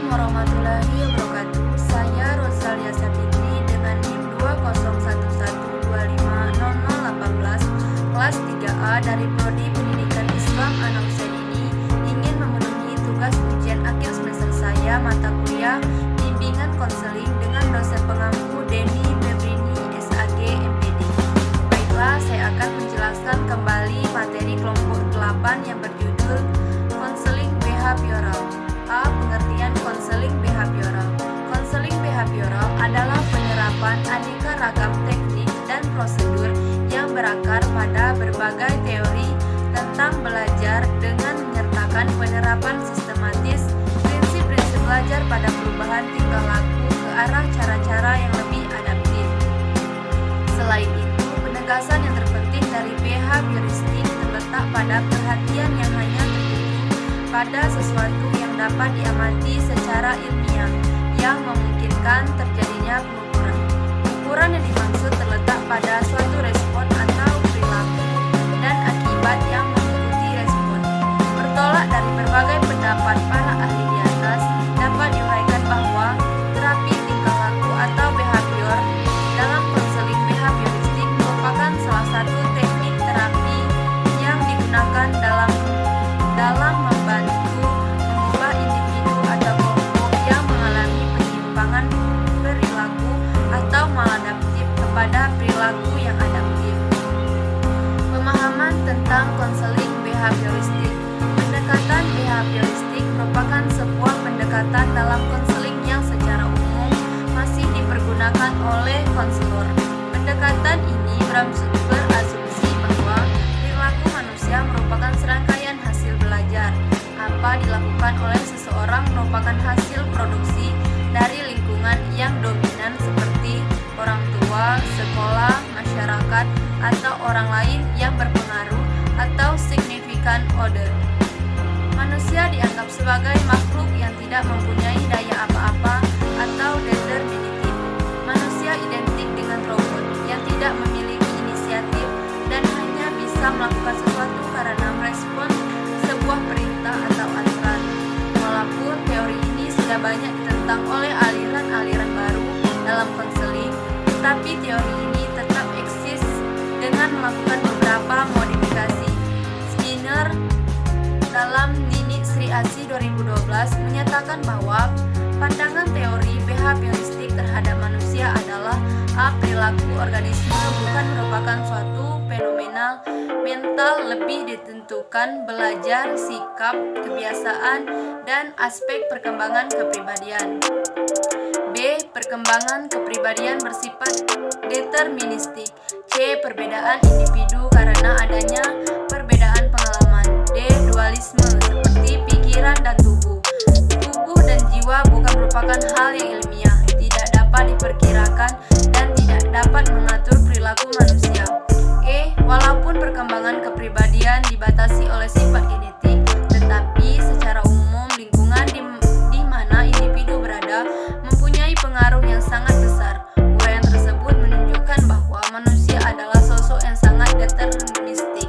warahmatullahi wabarakatuh. Saya Rosalia Sapitri dengan NIM 20112500018 kelas 3A dari Prodi Pendidikan Islam Anak Husain ini ingin memenuhi tugas ujian akhir semester saya mata kuliah bimbingan konseling dengan dosen pengampu Denny Febrini SAG MPD. Baiklah, saya akan menjelaskan kembali materi kelompok 8 yang berjudul konseling behavioral. A. Pengertian konseling behavioral. Konseling behavioral adalah penerapan aneka ragam teknik dan prosedur yang berakar pada berbagai teori tentang belajar dengan menyertakan penerapan sistematis prinsip-prinsip belajar pada perubahan tingkah laku ke arah cara-cara yang lebih adaptif. Selain itu, penegasan yang terpenting dari behavioristik terletak pada perhatian yang hanya tertuju pada sesuatu yang dapat diamati secara ilmiah yang memungkinkan terjadinya pengukuran. Ukuran yang dimaksud terletak pada suatu respon atau perilaku dan akibat yang mengikuti respon. Bertolak dari berbagai pendapat para ahli di atas, dapat diuraikan bahwa terapi tingkah laku atau behavior dalam konseling behavioristik merupakan salah satu teknik terapi yang digunakan dalam membantu mengubah individu atau kelompok yang mengalami penyimpangan perilaku atau maladaptif kepada perilaku yang adaptif. Pemahaman tentang konseling behavioristik. Pendekatan behavioristik merupakan sebuah pendekatan dalam konseling yang secara umum masih dipergunakan oleh konselor. Pendekatan ini berasumsi bahwa perilaku manusia merupakan serangkaian hasil belajar. Apa dilakukan oleh seseorang merupakan hasil produksi dari lingkungan yang dominan seperti orang tua, sekolah, masyarakat, atau orang lain yang berpengaruh atau signifikan other. Manusia dianggap sebagai makhluk yang tidak mempunyai daya apa-apa atau deterministik. Manusia identik dengan robot yang tidak memiliki inisiatif dan hanya bisa melakukan sesuatu karena merespon sebuah perintah atau aturan. Walaupun teori ini sudah banyak ditentang oleh aliran-aliran baru dalam konseling, tetapi teori ini tetap eksis dengan melakukan beberapa modifikasi. Skinner dalam Nini Sri Asi 2012 menyatakan bahwa pandangan teori behavioristik terhadap manusia adalah perilaku organisme bukan merupakan suatu fenomena mental, lebih ditentukan belajar, sikap, kebiasaan, dan aspek perkembangan kepribadian. B. Perkembangan kepribadian bersifat deterministik. C. Perbedaan individu karena adanya perbedaan pengalaman. D. Dualisme seperti pikiran dan tubuh. Tubuh dan jiwa bukan merupakan hal yang ilmiah, tidak dapat diperkirakan, dan tidak dapat mengatur perilaku manusia. E. Walaupun perkembangan kepribadian dibatasi oleh sifat genetik, tetapi secara umum lingkungan di mana individu berada mempunyai pengaruh yang sangat besar. Uraian tersebut menunjukkan bahwa manusia adalah sosok yang sangat deterministik.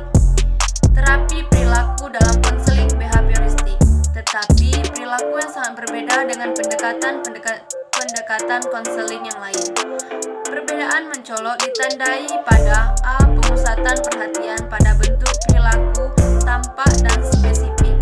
Terapi perilaku dalam konseling behavioristik. Tetapi perilaku yang sangat berbeda dengan pendekatan konseling yang lain. Perbedaan mencolok ditandai pada A. Pemusatan perhatian pada bentuk perilaku tampak dan spesifik.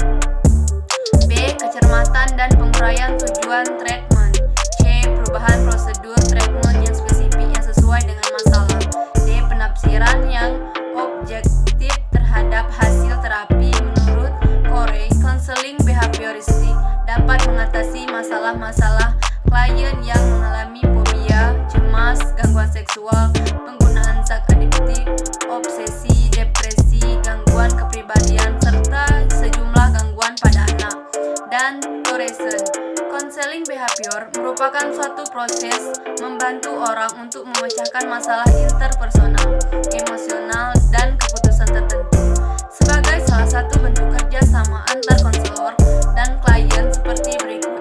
B. Kecermatan dan penguraian tujuan treatment. C. Perubahan prosedur treatment yang spesifik yang sesuai dengan masalah. D. Penafsiran yang objektif terhadap hasil terapi. Menurut Corey, konseling behavioristik dapat mengatasi masalah-masalah klien yang mengalami fobia, cemas, gangguan seksual, penggunaan zat adiktif, obsesi, depresi, gangguan kepribadian, serta sejumlah gangguan pada anak. Dan Thoresen, konseling behavior merupakan suatu proses membantu orang untuk memecahkan masalah interpersonal, emosional, dan keputusan tertentu. Sebagai salah satu bentuk kerjasama antar konselor dan klien seperti berikut.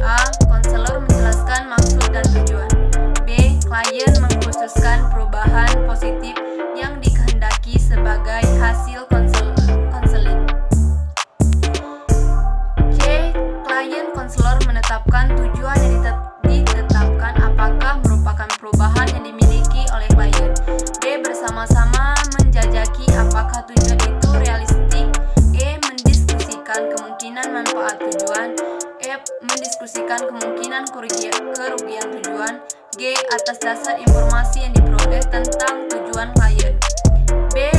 A. Konselor menjelaskan maksud dan tujuan. B. Klien mengkhususkan perubahan positif yang dikehendaki sebagai hasil konseling. C. Klien konselor menetapkan menetapkan tujuan yang ditetapkan apakah merupakan perubahan yang dimiliki oleh klien. D. Bersama-sama menjajaki apakah tujuan itu realistik. E. Mendiskusikan kemungkinan manfaat tujuan. F. Mendiskusikan kemungkinan kerugian tujuan. G. Atas dasar informasi yang diperoleh tentang tujuan klien. B.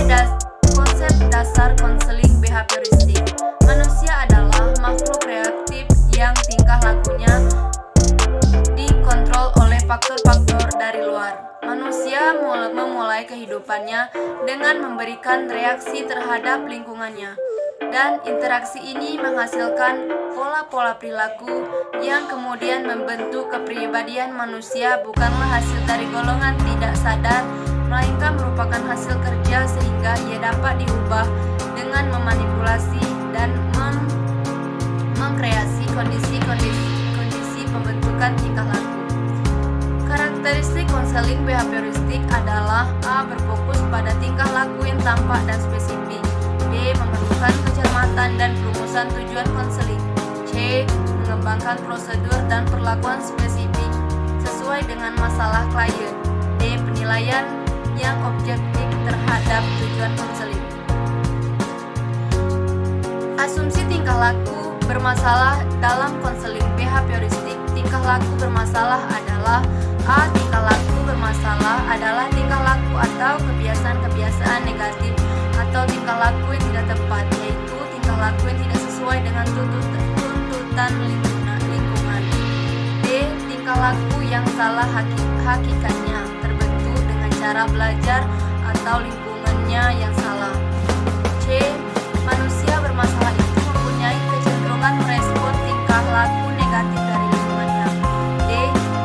Konsep dasar konseling behavioristik. Manusia adalah makhluk reaktif yang tingkah lakunya dikontrol oleh faktor-faktor dari luar. Manusia memulai kehidupannya dengan memberikan reaksi terhadap lingkungannya, dan interaksi ini menghasilkan pola-pola perilaku yang kemudian membentuk kepribadian manusia. Bukanlah hasil dari golongan tidak sadar, melainkan merupakan hasil kerja sehingga ia dapat diubah dengan memanipulasi dan mengkreasi kondisi pembentukan tingkah laku. Karakteristik konseling behavioristik adalah A. Berfokus pada tingkah laku yang tampak dan spesifik. B. Memerlukan kecermatan dan perumusan tujuan konseling. C. Mengembangkan prosedur dan perlakuan spesifik sesuai dengan masalah klien. D. Penilaian yang objektif terhadap tujuan konseling. Asumsi tingkah laku bermasalah dalam konseling behavioristik. Tingkah laku bermasalah adalah A. Tingkah laku bermasalah adalah tingkah laku atau kebiasaan-kebiasaan negatif atau tingkah laku yang tidak tepat, yaitu tingkah laku yang tidak sesuai dengan tuntutan lingkungan. D. Tingkah laku yang salah hakikatnya terbentuk dengan cara belajar atau lingkungannya yang salah. C. Manusia bermasalah itu mempunyai kecenderungan merespon tingkah laku negatif dari lingkungannya. D.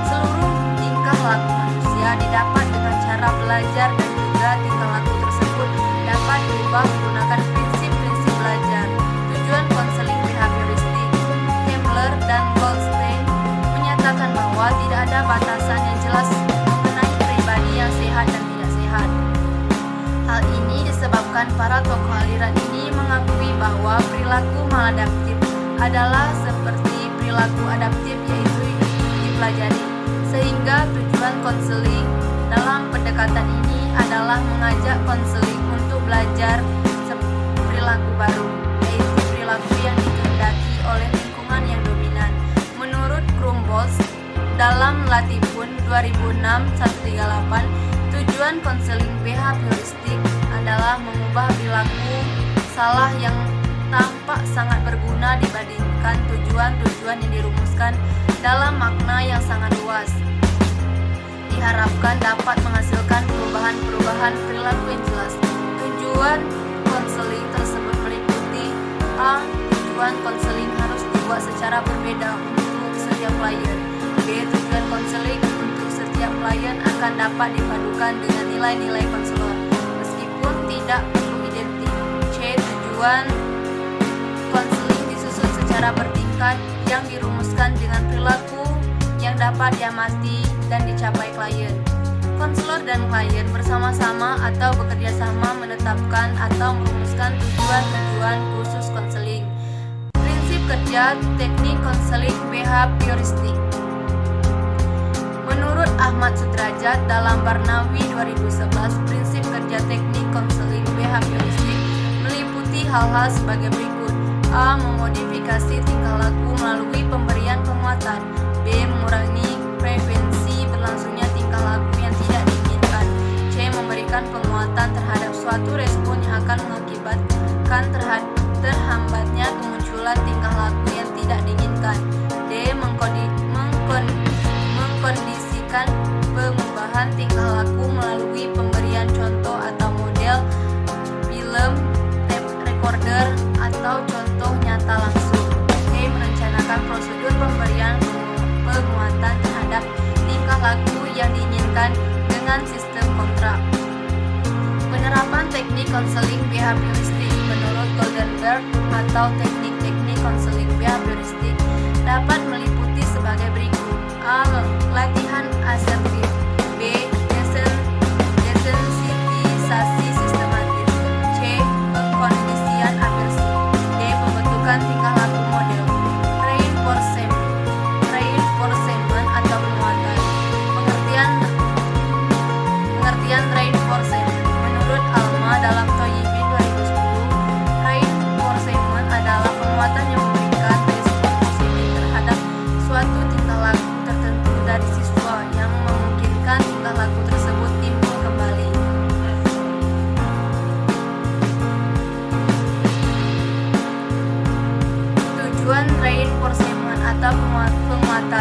Seluruh tingkah laku manusia didapat dengan cara belajar dan juga tingkah laku tersebut dapat diubah menggunakan prinsip-prinsip belajar. Tujuan konseling behavioristik. Kempler dan Goldstein menyatakan bahwa tidak ada batasan yang jelas mengenai pribadi yang sehat dan tidak sehat. Hal ini disebabkan para tokoh aliran ini mengakui bahwa perilaku maladaptif adalah seperti perilaku adaptif, yaitu dipelajari. Sehingga tujuan konseling dalam pendekatan ini adalah mengajak konseling untuk belajar perilaku baru, yaitu perilaku yang dikehendaki oleh lingkungan yang dominan. Menurut Krumbolz dalam Latipun 2006-138, tujuan konseling behavioristik adalah mengubah perilaku salah yang tampak sangat berguna dibandingkan tujuan-tujuan yang dirumuskan dalam makna yang sangat luas. Diharapkan dapat menghasilkan perubahan-perubahan perilaku yang jelas. Tujuan konseling tersebut meliputi A. Tujuan konseling harus dibuat secara berbeda untuk setiap klien. B. Tujuan konseling untuk setiap klien akan dapat dipadukan dengan nilai-nilai konselor, meskipun tidak perlu identik. C. Tujuan konseling disusun secara bertingkat yang dirumuskan dengan perilaku yang dapat diamati dan dicapai klien. Konselor dan klien bersama-sama atau bekerjasama menetapkan atau merumuskan tujuan-tujuan khusus konseling. Prinsip kerja teknik konseling behavioristik. Menurut Ahmad Sudrajat dalam Barnawi 2011, prinsip kerja teknik konseling behavioristik meliputi hal-hal sebagai berikut. A. Memodifikasi tingkah laku melalui pemberian penguatan. B. Mengurangi prevensi berlangsungnya tingkah laku yang tidak diinginkan. C. Memberikan penguatan terhadap suatu respon yang akan mengakibatkan terhambatnya kemunculan tingkah laku yang tidak diinginkan. D. Mengkondisikan pengubahan tingkah laku melalui pemberian contoh atau model, film, tape recorder, atau contoh nyata langsung. D. Merencanakan prosedur pemberian penguatan terhadap tingkah laku yang diinginkan dengan sistem kontrak. Penerapan teknik konseling behavioristik menurut Goldenberg atau teknik-teknik konseling behavioristik dapat meliputi sebagai berikut. A. Latihan asertif. B. Desensitisasi sistematis. C. Pengkondisian aversi. D. Pembentukan tingkah laku model. Reinforcement.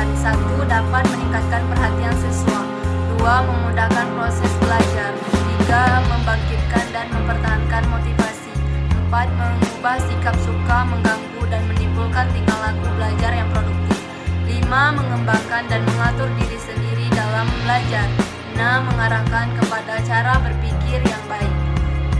tujuan: 1. Dapat meningkatkan perhatian siswa. 2. Memudahkan proses belajar. 3. Membangkitkan dan mempertahankan motivasi. 4. Mengubah sikap suka, mengganggu, dan menimbulkan tingkah laku belajar yang produktif. 5. Mengembangkan dan mengatur diri sendiri dalam belajar. 6. Mengarahkan kepada cara berpikir yang baik.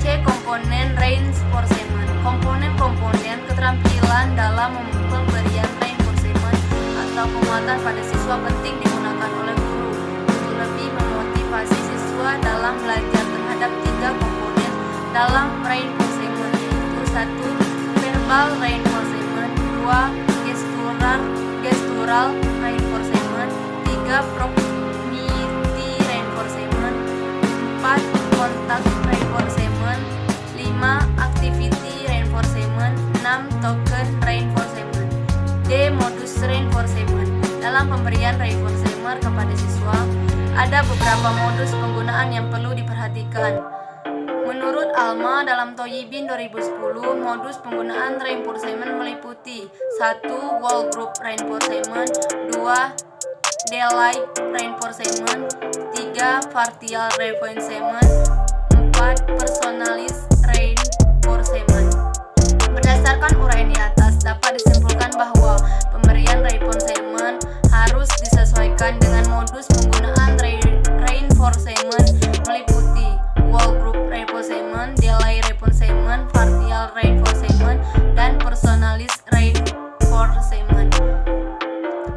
C. Komponen reinforcement. Komponen-komponen keterampilan dalam pemberian reinforcement atau penguatan pada siswa penting digunakan oleh guru untuk lebih memotivasi siswa dalam belajar terhadap 3 komponen dalam reinforcement, yaitu 1. Verbal reinforcement, 2. Gestural reinforcement, 3. Proximity reinforcement, 4. Kontak reinforcement, 5. Activity reinforcement, 6. Token reinforcement. D. Modus reinforcement. Dalam pemberian reinforcement kepada siswa, ada beberapa modus penggunaan yang perlu diperhatikan. Menurut Alma dalam Toyibin 2010, modus penggunaan reinforcement meliputi 1. Whole group reinforcement, 2. Daylight reinforcement, 3. Partial reinforcement, 4. Personalized reinforcement. Berdasarkan uraian di atas, dapat disimpulkan bahwa pemberian reinforcement harus disesuaikan dengan modus penggunaan reinforcement meliputi whole group reinforcement, delay reinforcement, partial reinforcement, dan personalized reinforcement.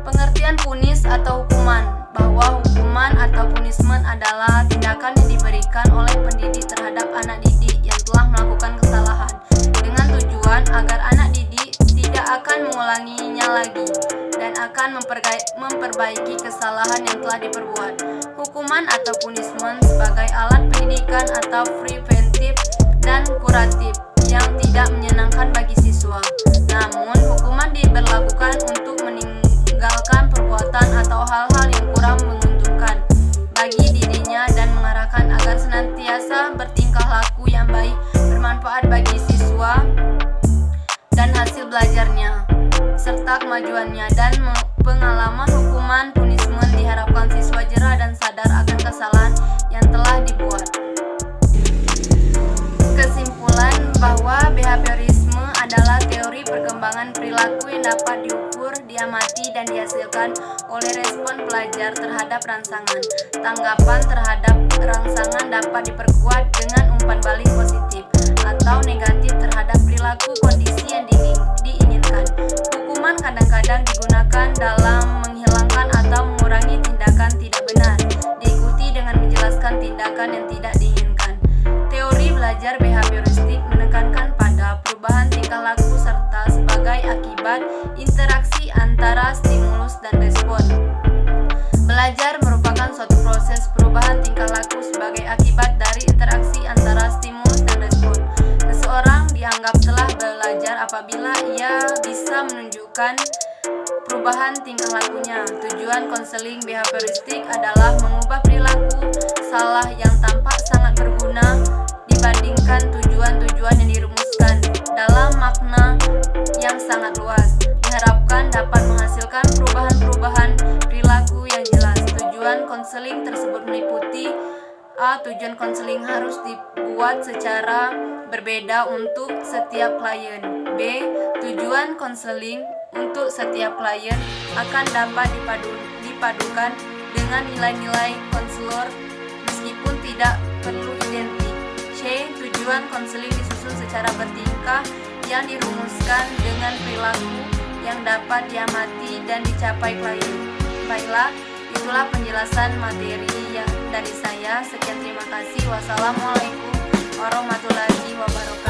Pengertian punis atau hukuman, bahwa hukuman atau punishment adalah tindakan yang diberikan oleh pendidik terhadap anak didik yang telah melakukan kesalahan dengan tujuan agar anak didik tidak akan mengulanginya lagi dan akan memperbaiki kesalahan yang telah diperbuat. Hukuman atau punishment sebagai alat pendidikan atau preventif dan kuratif yang tidak menyenangkan bagi siswa. Namun, hukuman diberlakukan untuk meninggalkan perbuatan atau hal-hal yang kurang menguntungkan bagi dirinya dan mengarahkan agar senantiasa bertingkah laku yang baik, bermanfaat bagi siswa dan hasil belajarnya serta kemajuannya. Dan pengalaman hukuman punishment diharapkan siswa jera dan sadar akan kesalahan yang telah dibuat. Kesimpulan bahwa behaviorisme adalah teori perkembangan perilaku yang dapat diukur, diamati, dan dihasilkan oleh respon pelajar terhadap rangsangan. Tanggapan terhadap rangsangan dapat diperkuat dengan umpan balik positif atau negatif terhadap perilaku kondisi yang diinginkan. Hukuman kadang-kadang digunakan dalam menghilangkan atau mengurangi tindakan tidak benar, diikuti dengan menjelaskan tindakan yang tidak diinginkan. Teori belajar behavioristik menekankan pada perubahan tingkah laku serta sebagai akibat interaksi antara stimulus dan respon. Belajar merupakan suatu proses perubahan tingkah laku sebagai akibat dari interaksi antara stimulus dan respon. Seseorang dianggap telah belajar apabila ia bisa menunjukkan perubahan tingkah lakunya. Tujuan konseling behavioristik adalah mengubah perilaku salah yang tampak sangat berguna dibandingkan tujuan-tujuan yang dirumuskan dalam makna yang sangat luas. Diharapkan dapat menghasilkan perubahan-perubahan perilaku yang jelas. Tujuan konseling tersebut meliputi: A. Tujuan konseling harus dibuat secara berbeda untuk setiap klien. B. Tujuan konseling untuk setiap klien akan dapat dipadukan dengan nilai-nilai konselor meskipun tidak perlu identik. C. Tujuan konseling disusun secara bertingkah yang dirumuskan dengan perilaku yang dapat diamati dan dicapai klien. Baiklah, itulah penjelasan materi yang dari saya. Sekian, terima kasih. Wassalamualaikum warahmatullahi wabarakatuh.